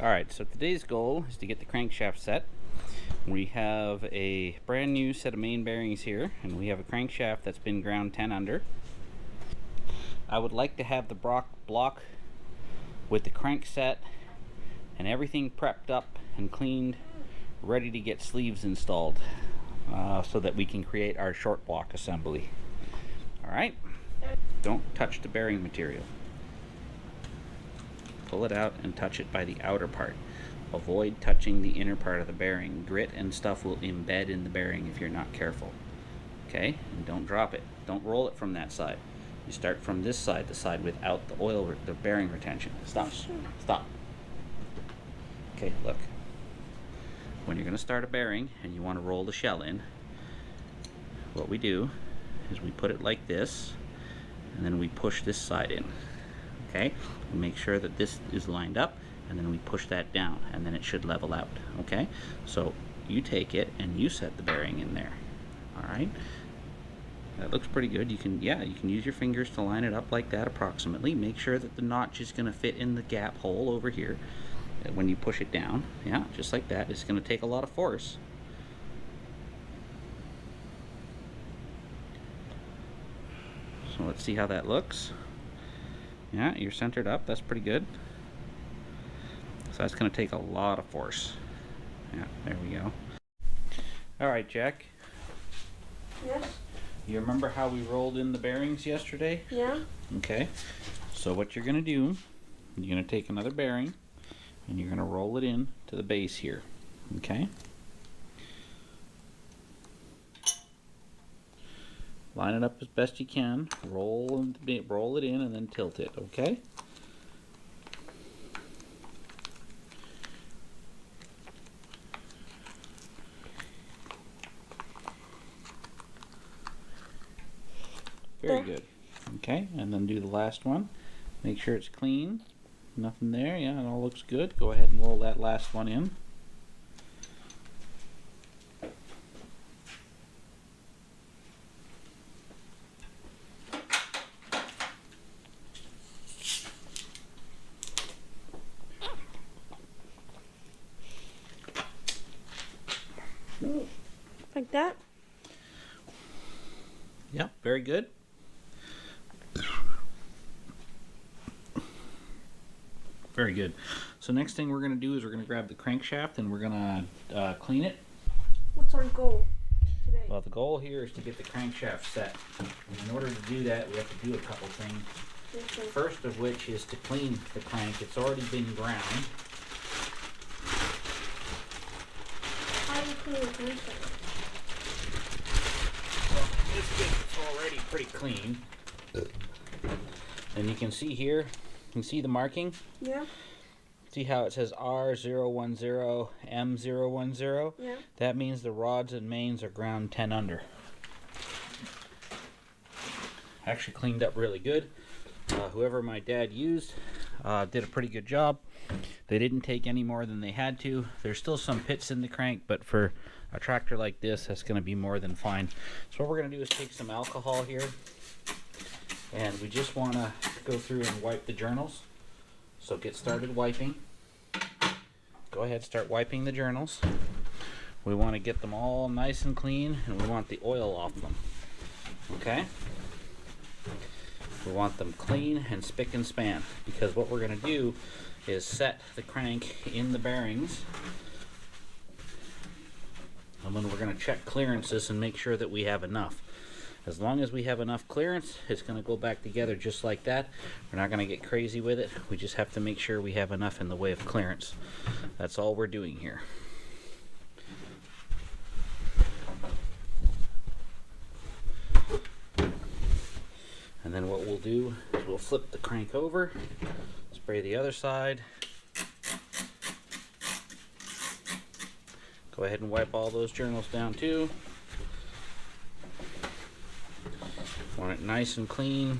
Alright, so today's goal is to get the crankshaft set. We have a brand new set of main bearings here, and we have a crankshaft that's been ground 10 under. I would like to have the block with the crank set and everything prepped up and cleaned, ready to get sleeves installed, so that we can create our short block assembly. Alright, don't touch the bearing material. Pull it out and touch it by the outer part. Avoid touching the inner part of the bearing. Grit and stuff will embed in the bearing if you're not careful. Okay, and don't drop it. Don't roll it from that side. You start from this side, the side without the bearing retention. Stop. Stop. Okay, look. When you're going to start a bearing and you want to roll the shell in, what we do is we put it like this, and then we push this side in. Okay, we make sure that this is lined up, and then we push that down, and then it should level out. Okay, so you take it and you set the bearing in there. All right, that looks pretty good. You can use your fingers to line it up like that approximately. Make sure that the notch is going to fit in the gap hole over here when you push it down. Yeah, just like that. It's going to take a lot of force. So let's see how that looks. Yeah, you're centered up. That's pretty good. So that's going to take a lot of force. Yeah, there we go. Alright, Jack. Yes? You remember how we rolled in the bearings yesterday? Yeah. Okay. So what you're going to do, you're going to take another bearing and you're going to roll it in to the base here. Okay? Line it up as best you can. Roll it in and then tilt it. Okay? Very good. Okay, and then do the last one. Make sure it's clean. Nothing there. Yeah, it all looks good. Go ahead and roll that last one in. Like that? Yep, very good. Very good. So next thing we're going to do is we're going to grab the crankshaft and we're going to clean it. What's our goal today? Well, the goal here is to get the crankshaft set. In order to do that, we have to do a couple things. Okay. First of which is to clean the crank. It's already been ground. How do you clean the crankshaft? Well, this bit's already pretty clean. And you can see here, you can see the marking? Yeah. See how it says R010, M010? Yeah. That means the rods and mains are ground 10 under. Actually cleaned up really good. Whoever my dad used did a pretty good job. They didn't take any more than they had to. There's still some pits in the crank, but for a tractor like this, that's going to be more than fine. So what we're going to do is take some alcohol here, and we just want to go through and wipe the journals. So get started wiping. Go ahead, start wiping the journals. We want to get them all nice and clean, and we want the oil off them. Okay? We want them clean and spick and span, because what we're going to do is set the crank in the bearings, and then we're going to check clearances and make sure that we have enough. As long as we have enough clearance, it's going to go back together just like that. We're not going to get crazy with it. We just have to make sure we have enough in the way of clearance. That's all we're doing here. And then what we'll do is we'll flip the crank over, spray the other side. Go ahead and wipe all those journals down too. Want it nice and clean.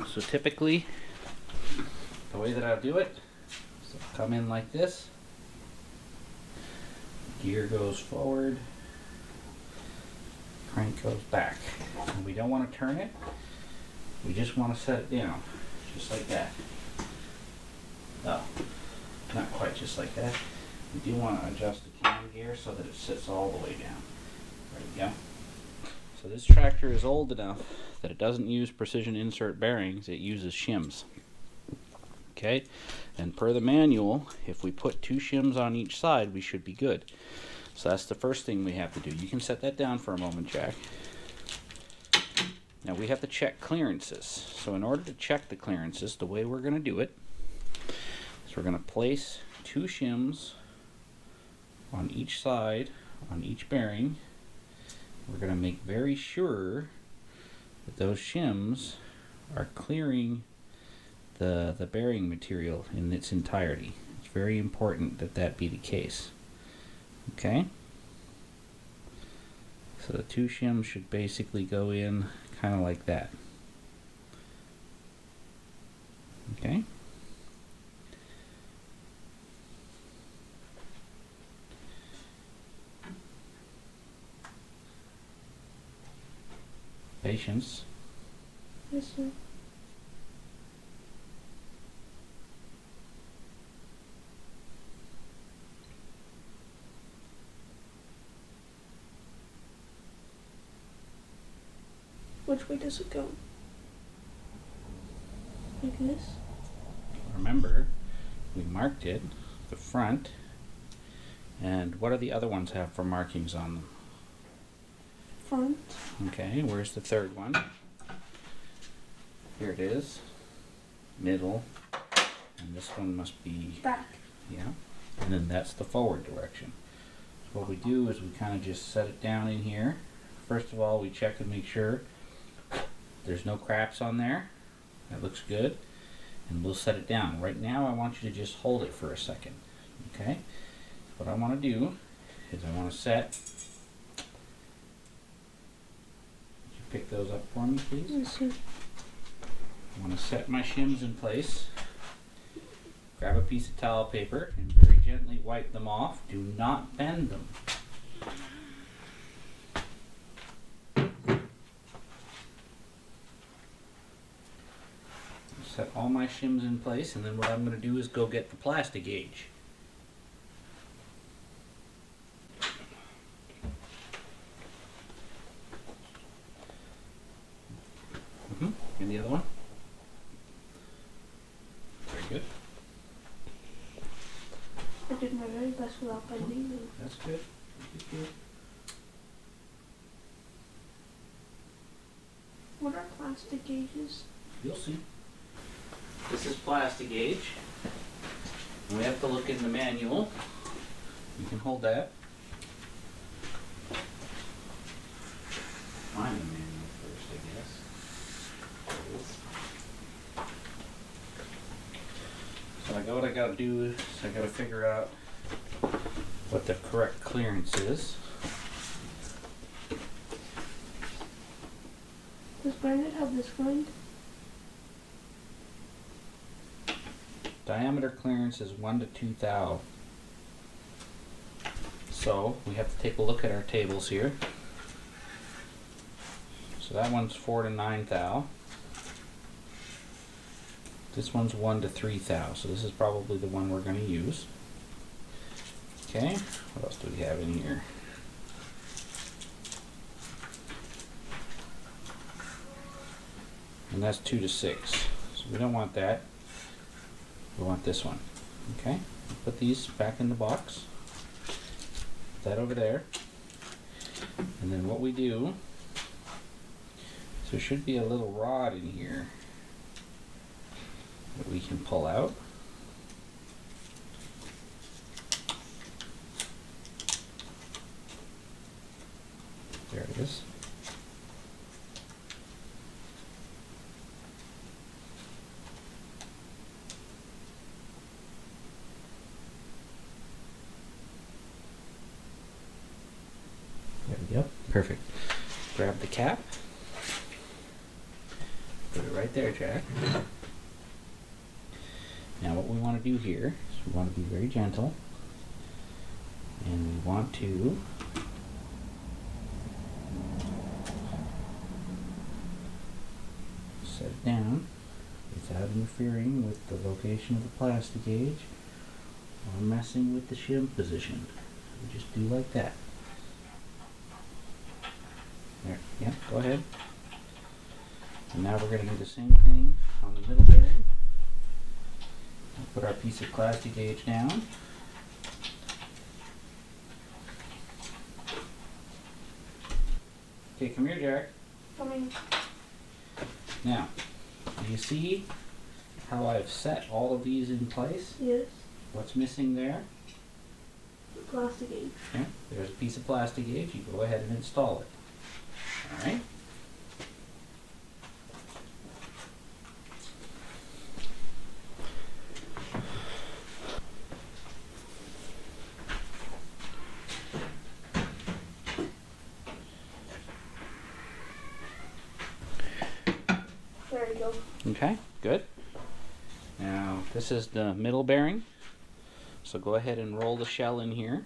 So typically, the way that I'll do it is I'll come in like this. Gear goes forward. Crank goes back. And we don't want to turn it. We just want to set it down, just like that. No, not quite just like that. You do want to adjust the cam gear so that it sits all the way down. There you go. So this tractor is old enough that it doesn't use precision insert bearings, it uses shims. Okay, and per the manual, if we put 2 shims on each side, we should be good. So that's the first thing we have to do. You can set that down for a moment, Jack. Now we have to check clearances. So in order to check the clearances, the way we're going to do it is we're going to place 2 shims on each side, on each bearing. We're going to make very sure that those shims are clearing the bearing material in its entirety. It's very important that that be the case. Okay? So the 2 shims should basically go in kind of like that. Okay? Patience. Yes, sir. Which way does it go? Like this? Remember, we marked it, the front, and what do the other ones have for markings on them? Front. Okay, where's the third one? Here it is. Middle. And this one must be... Back. Yeah. And then that's the forward direction. So what we do is we kind of just set it down in here. First of all, we check and make sure there's no cracks on there. That looks good. And we'll set it down. Right now I want you to just hold it for a second. Okay? What I want to do is I want to set... Would you pick those up for me, please? Yes, sir. I want to set my shims in place. Grab a piece of towel paper and very gently wipe them off. Do not bend them. Set all my shims in place, and then what I'm going to do is go get the plastic gauge. And the other one? Very good. I did my very best without bending them. That's good. That's good. What are plastic gauges? You'll see. This is plastic gauge. And we have to look in the manual. You can hold that. Find the manual first, I guess. There it is. So what I gotta do is I gotta figure out what the correct clearance is. Does Grandad have this kind? Diameter clearance is 1 to 2 thou. So we have to take a look at our tables here. So that one's 4 to 9 thou. This one's 1 to 3 thou. So this is probably the one we're going to use. Okay, what else do we have in here? And that's 2 to 6. So we don't want that. We want this one. Okay, put these back in the box. Put that over there. And then what we do, so there should be a little rod in here that we can pull out. There it is. There we go. Perfect. Grab the cap. Put it right there, Jack. Now what we want to do here is we want to be very gentle. And we want to set it down without interfering with the location of the plastic gauge or messing with the shim position. You just do like that. There, yeah, go ahead. And now we're going to do the same thing on the middle bearing. We'll put our piece of plastic gauge down. Okay, come here, Jack. Coming. Now, do you see how I've set all of these in place? Yes. What's missing there? The plastic gauge. Yeah, there's a piece of plastic gauge. You go ahead and install it. All right. There you go. Okay, good. Now, this is the middle bearing. So go ahead and roll the shell in here.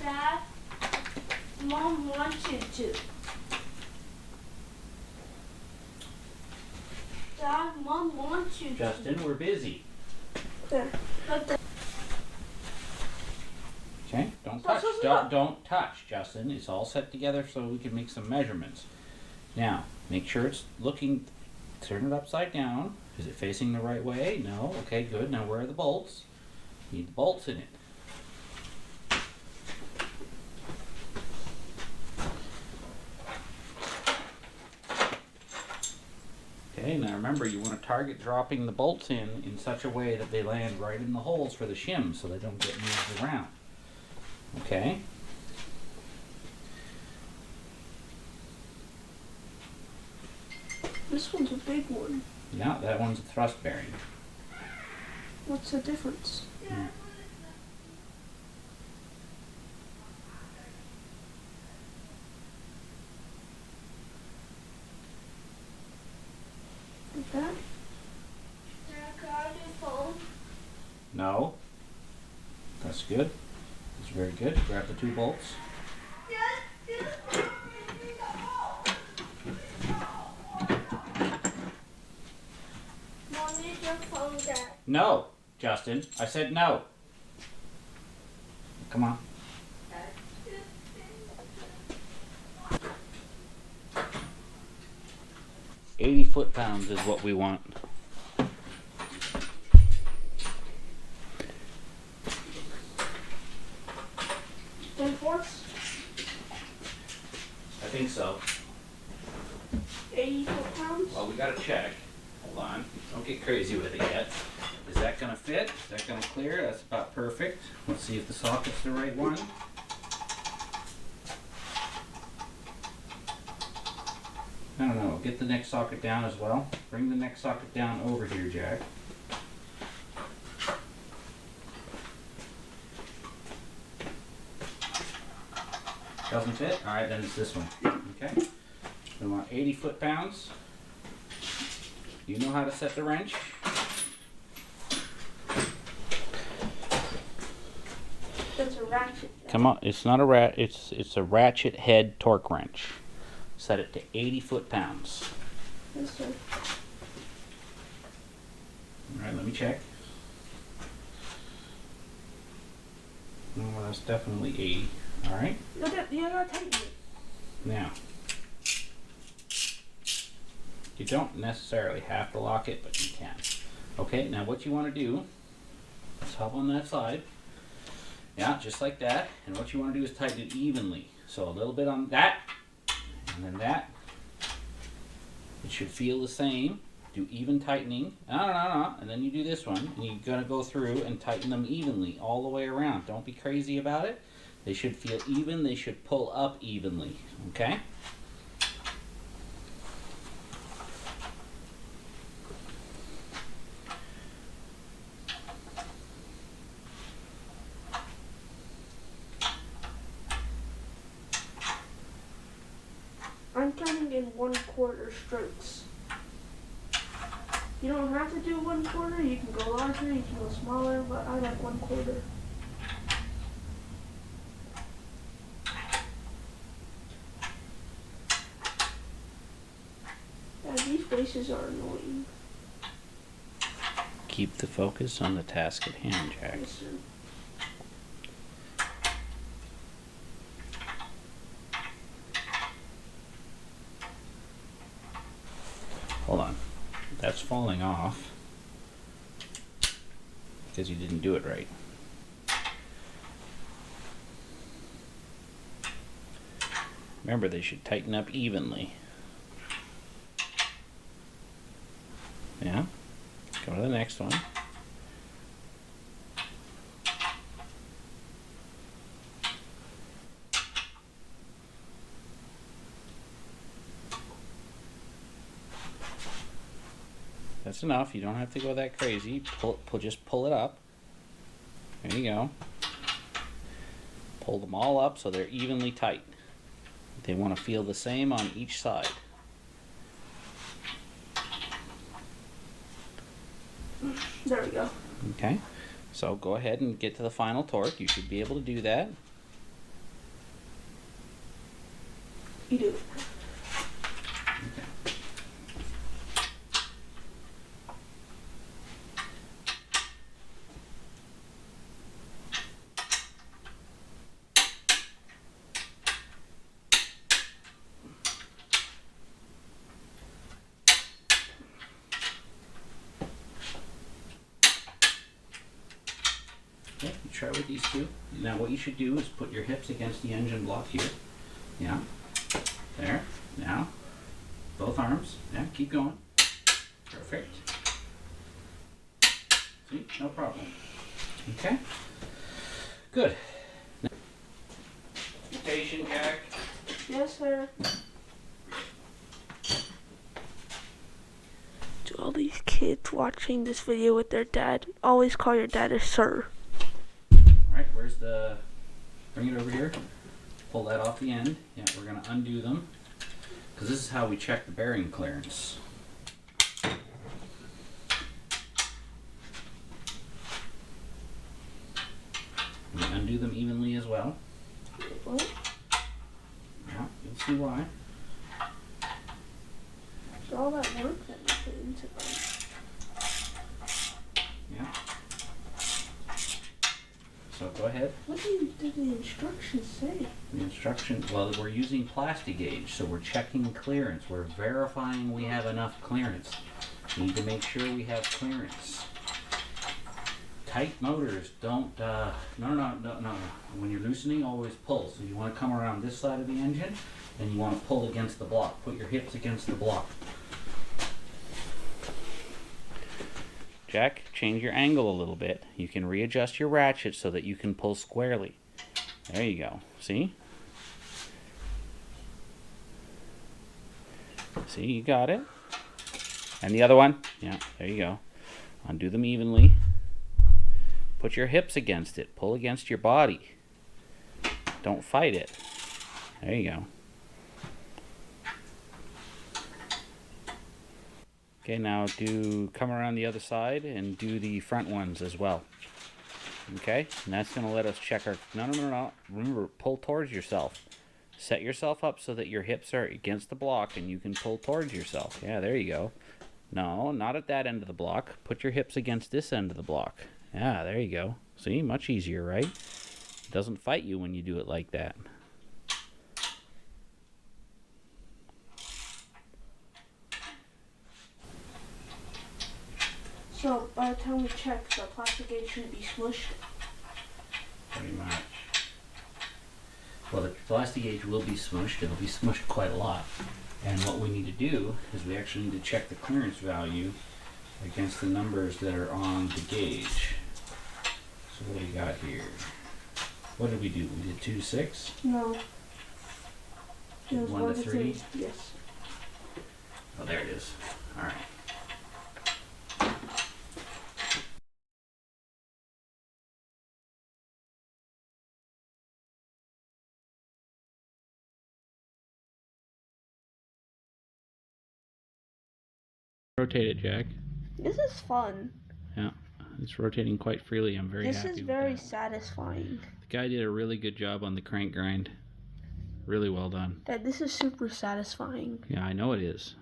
Dad, Mom wants you to. Dad, Mom wants you Justin, we're busy. to. There. Right there. Okay, don't That's touch. what's up. Don't touch, Justin. It's all set together so we can make some measurements. Now, make sure it's looking, turn it upside down. Is it facing the right way? No. Okay, good. Now where are the bolts? Need the bolts in it. Okay, now remember you want to target dropping the bolts in such a way that they land right in the holes for the shim so they don't get moved around. Okay? This one's a big one. Yeah, that one's a thrust bearing. What's the difference? Like that? Can I use phone? No. That's good. That's very good. Grab the two bolts. Mom, need your phone, Dad. No, Justin. I said no. Come on. 80 foot-pounds is what we want. Three-fourths? I think so. 80 foot-pounds? Well, we gotta check. Hold on. Don't get crazy with it yet. Is that gonna fit? Is that gonna clear? That's about perfect. Let's see if the socket's the right one. No. Get the neck socket down as well. Bring the neck socket down over here, Jack. Doesn't fit? Alright, then it's this one. Okay. We want 80 foot-pounds. You know how to set the wrench? That's a ratchet. Come on, it's not a it's a ratchet head torque wrench. Set it to 80 foot-pounds. This one. Alright, let me check. No, that's definitely 80. Alright, You gotta tighten it. now. You don't necessarily have to lock it, but you can. Okay, now what you want to do, let's hop on that side. Yeah, just like that. And what you want to do is tighten it evenly. So a little bit on that, and then that. It should feel the same. Do even tightening. No. And then you do this one, and you're going to go through and tighten them evenly all the way around. Don't be crazy about it. They should feel even. They should pull up evenly. Okay? turning in 1/4 strokes. You don't have to do 1/4. You can go larger, you can go smaller, but I like 1/4. Yeah, these bases are annoying. Keep the focus on the task at hand, Jack. Yes, sir. Hold on. That's falling off because you didn't do it right. Remember, they should tighten up evenly. Yeah? Go to the next one. That's enough. You don't have to go that crazy. Just pull it up. There you go. Pull them all up so they're evenly tight. They want to feel the same on each side. There we go. Okay, so go ahead and get to the final torque. You should be able to do that. You do. Okay, you try with these two. Now what you should do is put your hips against the engine block here. Yeah, there. Now, both arms. Yeah, keep going. Perfect. See, no problem. Okay, good. Now, be patient, Jack. Yes, sir. To all these kids watching this video with their dad, always call your dad a sir. Alright, where's the... Bring it over here. Pull that off the end. Yeah, we're going to undo them. Because this is how we check the bearing clearance. We undo them evenly as well. What? Yeah, you'll see why. So all that work that we put into them. Yeah. So go ahead. What did the instructions say? The instruction, well, we're using plastic gauge, so we're checking clearance. We're verifying we have enough clearance. We need to make sure we have clearance. Tight motors don't, no. When you're loosening, always pull. So you want to come around this side of the engine, and you want to pull against the block. Put your hips against the block. Jack, change your angle a little bit. You can readjust your ratchet so that you can pull squarely. There you go. See? See, you got it. And the other one. Yeah, there you go. Undo them evenly. Put your hips against it. Pull against your body. Don't fight it. There you go. Okay, now come around the other side and do the front ones as well. Okay, and that's going to let us check our... No. Remember, pull towards yourself. Set yourself up so that your hips are against the block and you can pull towards yourself. Yeah, there you go. No, not at that end of the block. Put your hips against this end of the block. Yeah, there you go. See, much easier, right? It doesn't fight you when you do it like that. So by the time we check, the plastic gauge shouldn't be smushed. Pretty much. Well, the plastic gauge will be smushed. It'll be smushed quite a lot. And what we need to do is we actually need to check the clearance value against the numbers that are on the gauge. So what do we got here? What did we do? We did 2 to 6? No. It was 1 to 3? Yes. Oh, there it is. All right. rotate it, Jack. This is fun. Yeah, it's rotating quite freely. I'm very happy This is with very that. satisfying. The guy did a really good job on the crank grind. Really well done. Dad, this is super satisfying. Yeah, I know it is.